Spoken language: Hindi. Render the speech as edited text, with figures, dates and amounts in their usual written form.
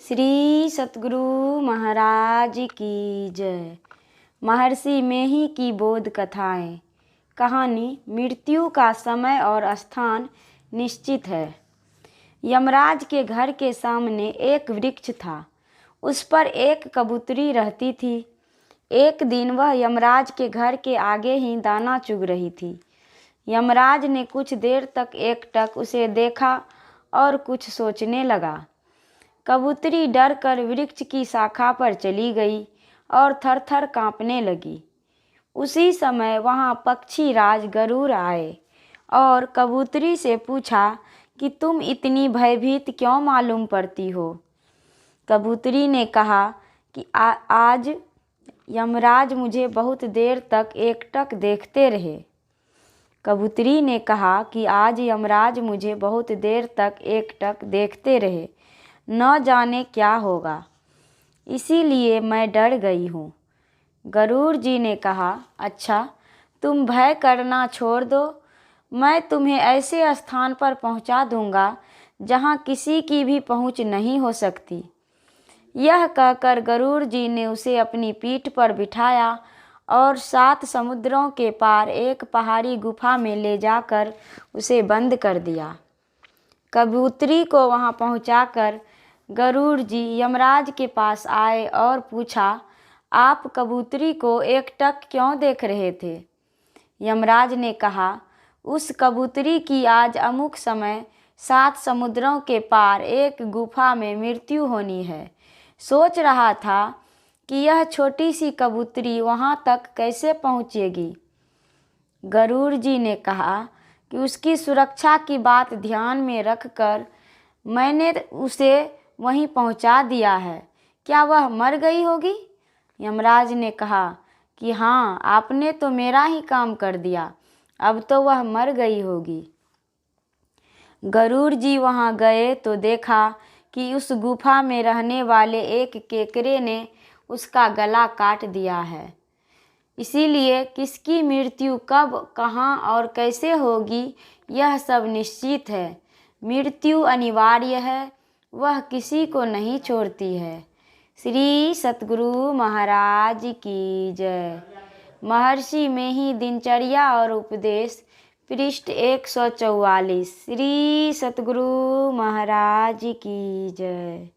श्री सतगुरु महाराज की जय। महर्षि मेही की बोध कथाएँ। कहानी। मृत्यु का समय और स्थान निश्चित है। यमराज के घर के सामने एक वृक्ष था। उस पर एक कबूतरी रहती थी। एक दिन वह यमराज के घर के आगे ही दाना चुग रही थी। यमराज ने कुछ देर तक एकटक उसे देखा और कुछ सोचने लगा। कबूतरी डर कर वृक्ष की शाखा पर चली गई और थर-थर काँपने लगी। उसी समय वहाँ पक्षी राज गरुड़ आए और कबूतरी से पूछा कि तुम इतनी भयभीत क्यों मालूम पड़ती हो। कबूतरी ने कहा कि आज यमराज मुझे बहुत देर तक एकटक देखते रहे। कबूतरी ने कहा कि आज यमराज मुझे बहुत देर तक एकटक देखते रहे, न जाने क्या होगा, इसीलिए मैं डर गई हूँ। गरुड़ जी ने कहा, अच्छा, तुम भय करना छोड़ दो, मैं तुम्हें ऐसे स्थान पर पहुँचा दूँगा जहाँ किसी की भी पहुँच नहीं हो सकती। यह कहकर गरुड़ जी ने उसे अपनी पीठ पर बिठाया और 7 समुद्रों के पार एक पहाड़ी गुफा में ले जाकर उसे बंद कर दिया। कबूतरी को वहाँ पहुँचाकर गरुड़ जी यमराज के पास आए और पूछा, आप कबूतरी को एकटक क्यों देख रहे थे। यमराज ने कहा, उस कबूतरी की आज अमुक समय 7 समुद्रों के पार एक गुफा में मृत्यु होनी है। सोच रहा था कि यह छोटी सी कबूतरी वहाँ तक कैसे पहुँचेगी। गरुड़ जी ने कहा कि उसकी सुरक्षा की बात ध्यान में रखकर मैंने उसे वहीं पहुँचा दिया है। क्या वह मर गई होगी। यमराज ने कहा कि हाँ, आपने तो मेरा ही काम कर दिया, अब तो वह मर गई होगी। गरुड़ जी वहाँ गए तो देखा कि उस गुफा में रहने वाले एक केकरे ने उसका गला काट दिया है। इसीलिए किसकी मृत्यु कब, कहाँ और कैसे होगी, यह सब निश्चित है। मृत्यु अनिवार्य है, वह किसी को नहीं छोड़ती है। श्री सतगुरु महाराज की जय। महर्षि मेही दिनचर्या और उपदेश, पृष्ठ 144। श्री सतगुरु महाराज की जय।